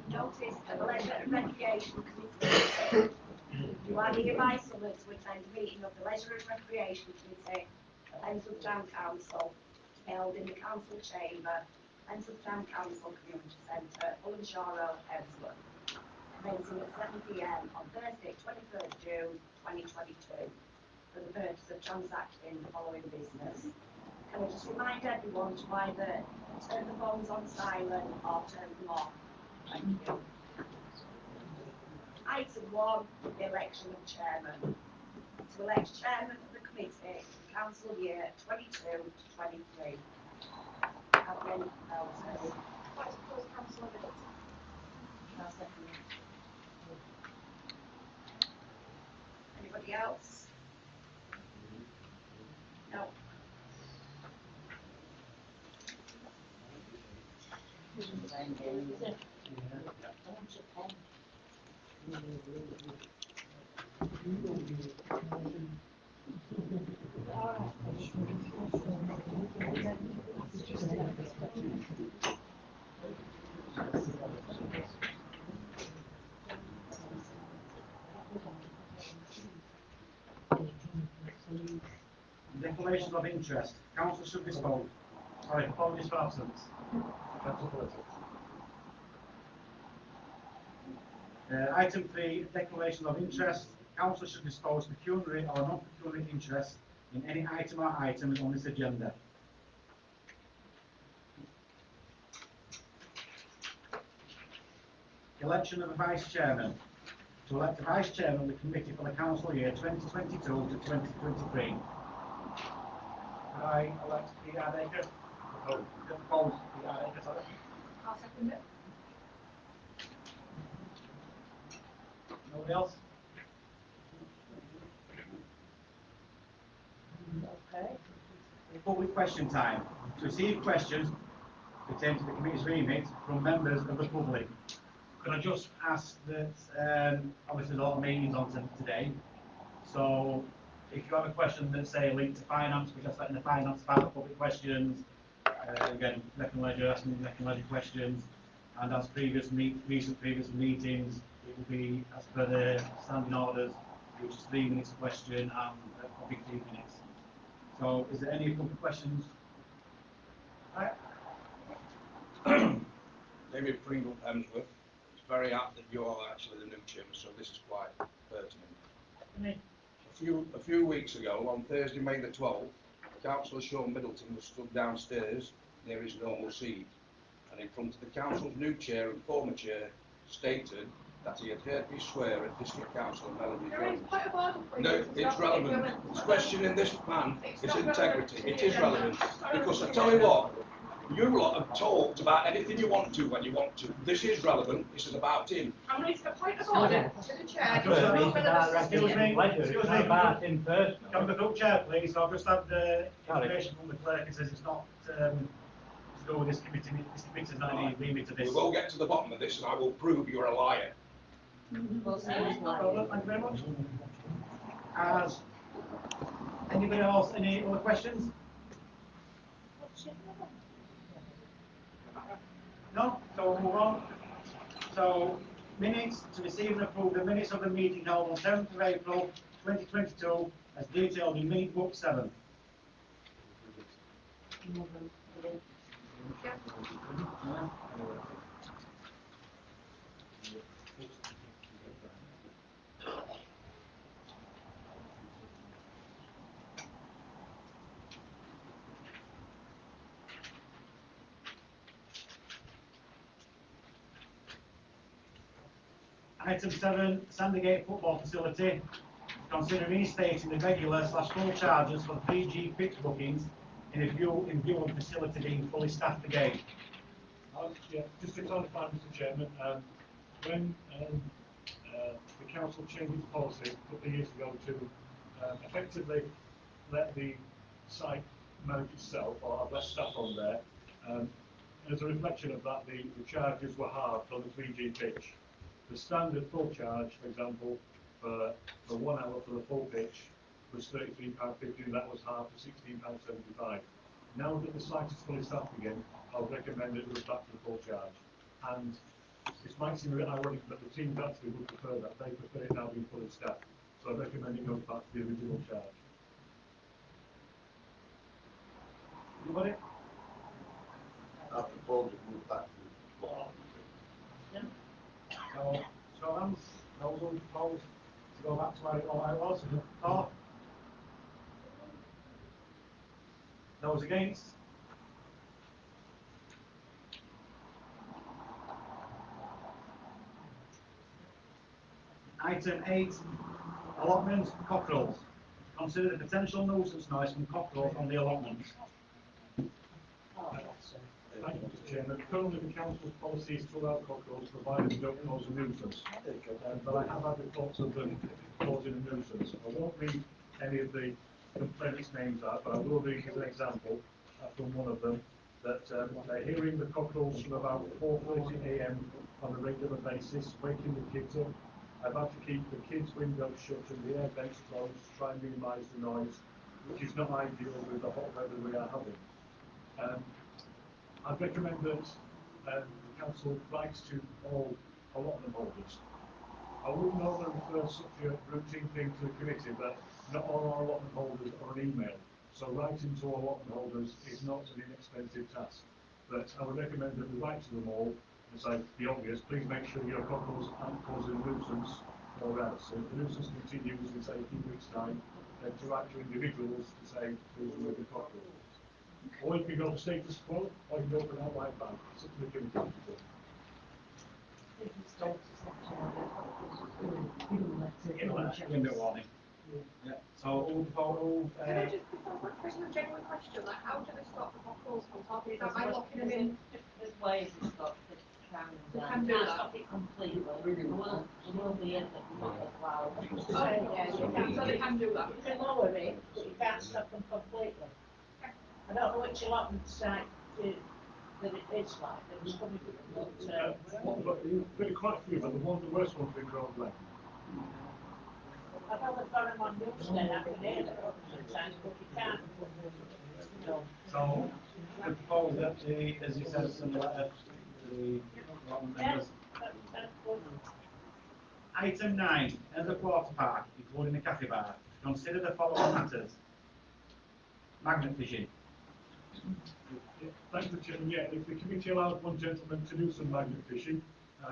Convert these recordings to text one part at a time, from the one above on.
Notice that the Leisure and Recreation Committee you are hereby summoned to attend a meeting of the Leisure and Recreation Committee at Lenswood Town Council held in the Council Chamber, Lenswood Town Council Community Centre, Ullenshaw Road, Emsworth, commencing at 7 p.m. on Thursday, 23rd June 2022, for the purpose of transacting the following business. Can I just remind everyone to either turn the phones on silent or turn them off? Thank you. Item 1, the election of chairman. To elect chairman of the committee for council year 22-23. Have we any proposals? Like to close council minutes. I'll second it. Anybody else? No. Declarations of interest. Council should dispose. Sorry, apologies for absence. Item 3, declaration of interest. Council should dispose pecuniary or non-pecuniary interest in any item or items on this agenda. Election of a vice chairman. To elect a vice chairman of the committee for the council year 2022 to 2023. I elect Peter Adaker. Propose Peter Adaker, sorry. I'll second it. Nobody else? Okay. Public question time. To receive questions pertaining to the committee's remit from members of the public. Could I just ask that, obviously there's a lot of meetings on today, so if you have a question that's say linked to finance, we just let in the finance part of public questions, again, Recon Leisure asking Recon Leisure questions, and as previous meetings, it will be as per the standing orders, which is 3 minutes a question and probably 3 minutes. So, is there any public questions? David Pringle, Emsworth. It's very apt that you are actually the new chairman, so this is quite pertinent. A few weeks ago, on Thursday, May the 12th, Councillor Sean Middleton was stood downstairs near his normal seat, and in front of the council's new chair and former chair, stated that he had heard me swear at District Councillor Melanie Jones. No, it's relevant. It's questioning this man, his integrity. It is relevant. Because I tell you what, you lot have talked about anything you want to when you want to. This is relevant. This is about him. I'm going to point of order to the chair. Excuse me. About him first. Can we go chair, please? I've just had the information from the clerk. It says it's not to do with this committee. This committee is not any remit to this. We will get to the bottom of this, and I will prove you're a liar. Thank you very much. As Anybody else, any other questions? No? So we'll move on. So, minutes to receive and approve the minutes of the meeting held on 7th of April 2022 as detailed in minute book 7. Item 7, Sandygate Football Facility. Consider reinstating the regular/full charges for 3G pitch bookings in view of the facility being fully staffed again. Yeah, just to clarify, Mr. Chairman, when the council changed its policy a couple of years ago to effectively let the site manage itself or have less staff on there, as a reflection of that, the charges were halved on the 3G pitch. The standard full charge, for example, for 1 hour for the full pitch was £33.50, and that was halved to £16.75. Now that the site is fully staffed again, I would recommend that it goes back to the full charge. And it might seem a bit ironic, but the teams actually would prefer that. They prefer it now being fully staffed. So I recommend it goes back to the original charge. Anybody? I propose it move back to the floor. So, show hands. Those who propose to go back to where it was. For? Those against? Item 8, allotment cockerels. Consider the potential nuisance noise from cockerels on the allotments. Thank you, Mr. Chairman. Currently, the council's policy is to allow cockerels provided they don't cause a nuisance. But I have had reports of them causing a nuisance. I won't read any of the complainants' names out, but I will read as an example from one of them that they're hearing the cockerels from about 4:30 AM on a regular basis, waking the kids up. I've had to keep the kids' windows shut and the air vents closed to try and minimise the noise, which is not ideal with the hot weather we are having. I'd recommend that the council writes to all allotment holders. I wouldn't normally refer such a routine thing to the committee, but not all our allotment holders are on email. So writing to all allotment holders is not an inexpensive task. But I would recommend that we write to them all and say the obvious, please make sure your cockerels aren't causing a nuisance or else. And if the nuisance continues in say a few weeks' time, then to write to individuals to say, please remove the cockerels. Or you can go for status quo, or you can go for an outright ban. It's up to the committee. Window warning. Yeah. So all Can I just ask a genuine question? Like, how do they stop the cockerels from talking? Is that by locking them in? There's ways to stop the crowd. We You can do can't that. stop it completely. There will be in that not allowed. So they can do that. You can lower it, but you can't stop them completely. I don't know which allotment site that it is like, that was coming from, But really quite a few, but the worst one's been Grove Lane. I know they've got them on Newstead, I can hear them sometimes, but you can't. So, I propose that the, as it says in the letter, the allotment members. That's good. Item 9, Ends of Water Park, including the cafe bar. Consider the following matters. Magnet fishing. Yeah, thanks, Mr. Chairman. Yeah, if the committee allowed one gentleman to do some magnet fishing,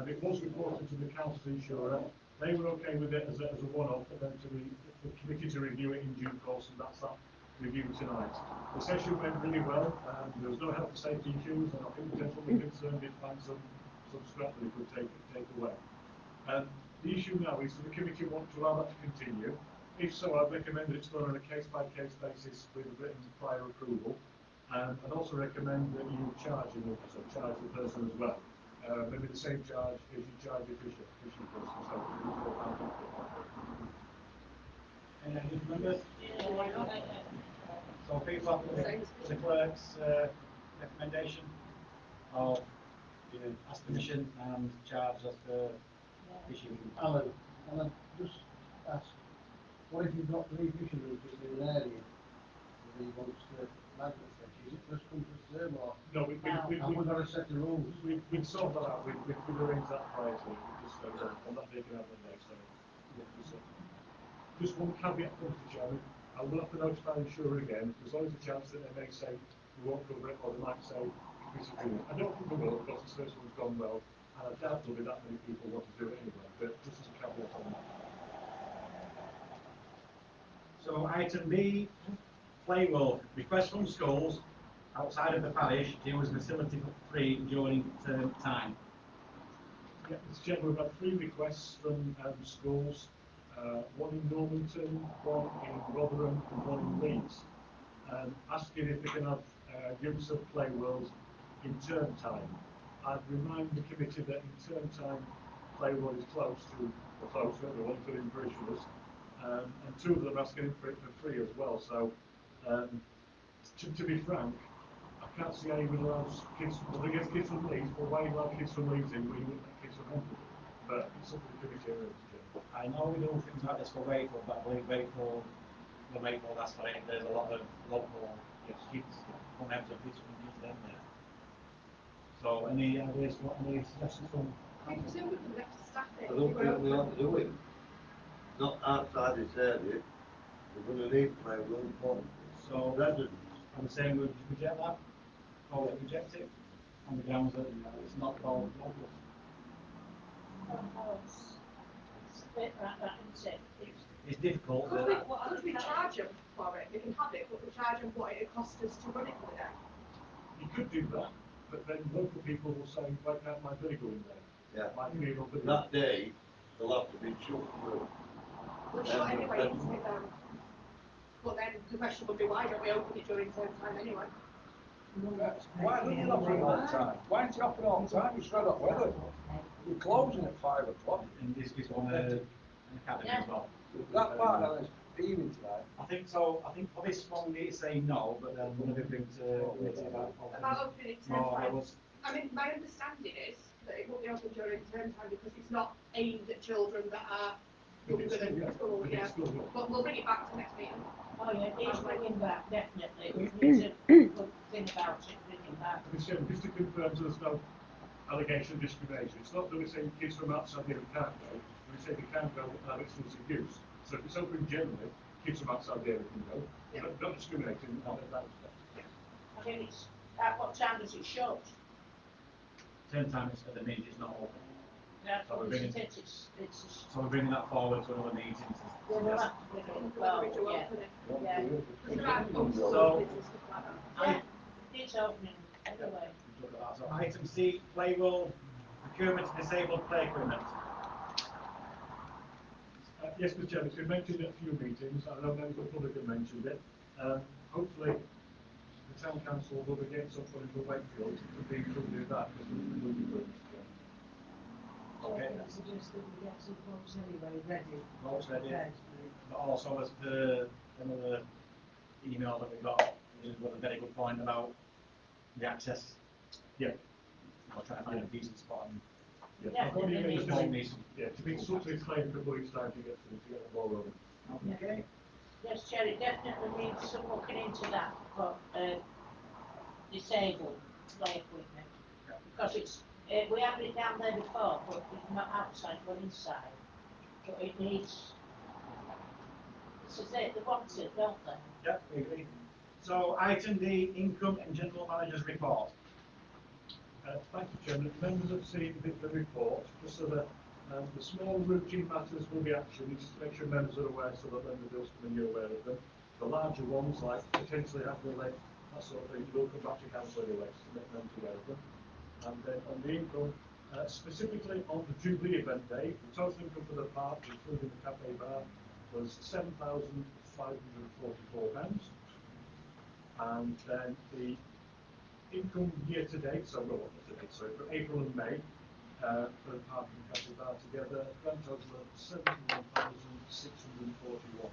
it was reported to the council's insurer. They were okay with it as a one-off, but then to the committee to review it in due course, and that's that review tonight. The session went really well. There was no health and safety issues, and I think the gentleman concerned did find some scrap that he could take away. The issue now is that the committee want to allow that to continue. If so, I'd recommend that it's done on a case-by-case basis with written prior approval. I'd also recommend that you charge the person as well. Maybe the same charge as you charge a fishing person, so £4.50. Any additional members? So people have the clerk's recommendation of ask permission and charge as per fishing. Alan, just ask, what if you've got 3 fishing routes in an area he wants to magnet fetch, is it first come first serve or? No, We've got a set of rules. we'd sort that out, we'd arrange that prior to it, we just said, on that day can have the next, so, yeah, just one caveat, Mr. Chairman, I will have to notify the insurer again, there's always a chance that they may say, we won't cover it, or they might say, we should do it. I don't think they will, because this first one's gone well, and I doubt there'll be that many people want to do it anyway, but just as a caveat on that. So item B, play world, request from schools outside of the parish to use the facility for free during term time. Yeah, Mr. Chairman, we've had 3 requests from schools, one in Normanton, one in Rotherham, and one in Leeds, asking if they can have use of play world in term time. I'd remind the committee that in term time, play world is closed to everyone, including parishioners, and 2 of them are asking for it for free as well. So, to be frank, I can't see how you would allow kids, well, they get kids from Leeds, but why you allow kids from Leeds in when you wouldn't let kids from Hunter? But it's something the committee are able to do. I know we do things like this for Wakefield, but I believe Wakefield, the Wakefield asked for it, there's a lot of local kids, from them to kids from Leeds in there. So any ideas, any suggestions from? I presume we would have to staff it. I don't think we ought to do it. Not outside this area, we're going to need play room for So residents. I'm saying we reject that, or we reject it, on the grounds that it's not for local. It's a bit like that, isn't it? It's difficult. Could we charge them for it? We can have it, but we charge them what it costs us to run it for the day. You could do that, but then local people will say, why can't my billy go in there? Yeah. My billy will be That day, they'll have to be shut through. We'll shut anyway, isn't it, but then the question would be, why don't we open it during term time anyway? Why don't you open all the time? Why don't you open all the time? It's red hot weather. You're closing at 5 o'clock. And this is on an academy as well. That part of it's evening tonight. I think so. I think for this one we say no, but then one of the things about opening term more time. hours. I mean, my understanding is that it will be open during term time because it's not aimed at children that are younger than school, yeah. But we'll bring it back to next meeting. Oh, yeah, it's bringing back, definitely. It's a good thing about it, bringing back. Just to confirm, so there's no allegation of discrimination. It's not that we're saying kids from outside the area can't go, we're saying they can go and have exclusive use. So if it's open generally, kids from outside the area can go, but not discriminating on that respect. I mean, it's, at what time does it shut? Term time is at the minute it's not open. That's So what we're it's, bringing, it's so we're bringing that forward to another meeting. we'll Yes. have to bring it, well, yeah, yeah. Because there are some So- kids and stuff like that. Yeah, it's opening anyway. So item C, play world, procurement of disabled play equipment. Yes, Mr. Chairman, it's been mentioned at a few meetings. I know members of the public have mentioned it. Hopefully, the town council will be getting some funding for Wakefield to be included in that, because we will be good, Mr. Chairman. Okay. I suggest that we get some quotes anyway ready. Votes ready. Okay. But also as the another email that we got, which was a very good point about the access. Yeah. I'll try to find a decent spot. And, Yeah, I've got definitely. emails Just to need some- to be subtly explained before it's time to get the ball rolling. Okay. Yes, Chair, it definitely needs some looking into that for disabled play equipment. Because it's, we had it down there before, but it's not outside, but inside. But it needs, this is it, they want it, don't they? Yeah, we agree. So item D, income and general manager's report. Thank you, Chairman. Members have seen the report, just so that the small routine matters will be actioned, just to make sure members are aware, so that when the bills come in, you're aware of them. The larger ones, like potentially having a levy, that sort of thing, will come back to council anyway, to make members aware of them. And then on the income, specifically on the Jubilee event day, the total income for the park, including the cafe bar, was £7,544. And then the income year to date, so well, not to date, sorry, for April and May, for the park and cafe bar together, grand total of 71,641.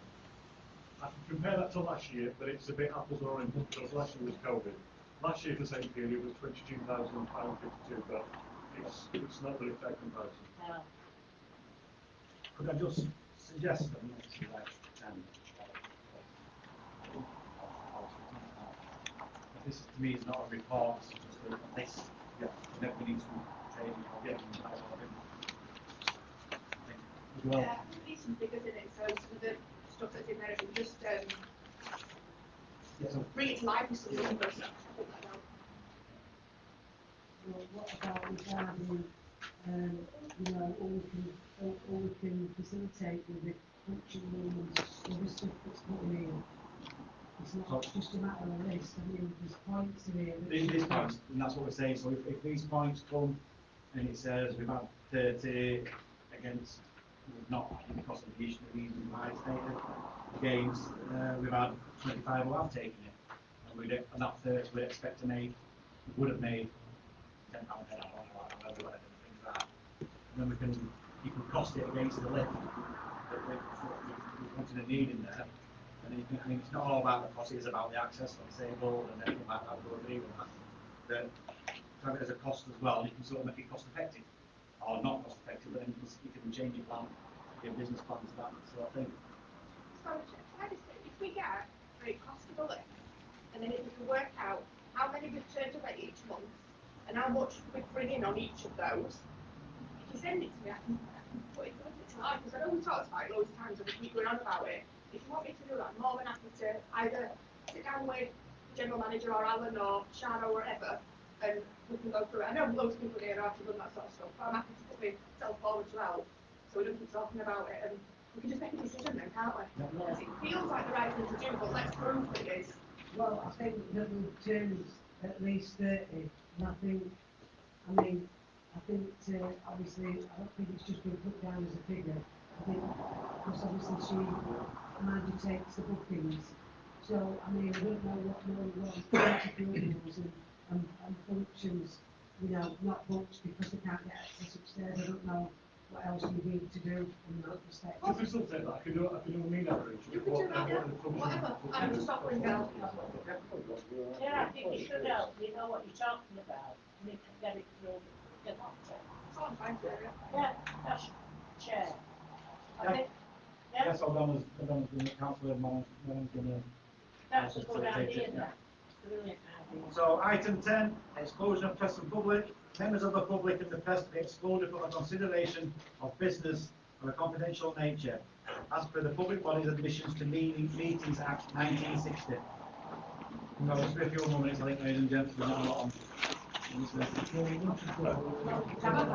I can compare that to last year, but it's a bit apples and oranges because last year was COVID. Last year, the same period was 22,552, but it's not really fair comparison. Could I just suggest that this to me is not a report, it's just a list. Yeah. And then we need to trade and Yeah. Well, Yeah, I think these some figures in it, so some of the stuff that's in there, if we just yeah, so bring it to life with some numbers, I think that helps. Well, what about regarding, all we can facilitate with the function rooms, all the stuff that's putting in? It's not just a matter of list, I mean, there's points in here. these points, and that's what we're saying, so if these points come and it says we've had 30 against, we've not had the cost of the issue, the reason why it's stated, against, we've had 25 who have taken it, and that 30 we'd expect to make, would have made £10 head, I don't know, whatever things are. And then you can cost it against the lift, that we're wanting a need in there. And it's not all about the cost, it's about the access for disabled and everything like that, we'll agree with that. That to have it as a cost as well, you can sort of make it cost effective, or not cost effective, but then you can change your plan, your business plan to that sort of thing. So, can I just say, if we get a very costable lift, and then if we can work out how many we've turned away each month, and how much we bring in on each of those, if you send it to me, I can put it to life, because I know we talked about it loads of times and we keep going on about it. If you want me to do that, I'm more than happy to either sit down with the general manager or Alan or Shana or whatever, and we can go through it. I know loads of people here are actually done that sort of stuff, but I'm happy to put myself forward as well, so we don't keep talking about it, and we can just make a decision then, can't we? Because it feels like the right thing to do, but let's prove that it is. Well, I think that we've turned at least 30, and I think, obviously, I don't think it's just been put down as a figure. I think, because obviously Mandy takes the bookings, so, I don't know what more we want, rules and functions, not booked because they can't get access upstairs. I don't know what else we need to do in that respect. To facilitate that, I can do a mean average. You can do that, yeah. Whatever, I'm just offering now. Yeah, I think you should know, you know what you're talking about, and you can get it through the doctor. That's all I'm trying to do, yeah. Yeah, that's chair. I Yeah. think, yeah, Yes, O'Donnell's going to, Councillor Mann's going to. that's a good idea, that. Brilliant idea. So item 10, exclusion of press and public. Members of the public and the press be excluded from the consideration of business of a confidential nature, as per the Public Bodies Admissions to Meetings Act 1960. No, just for a few more minutes, I think, ladies and gentlemen, not a lot on. Well, we want to go.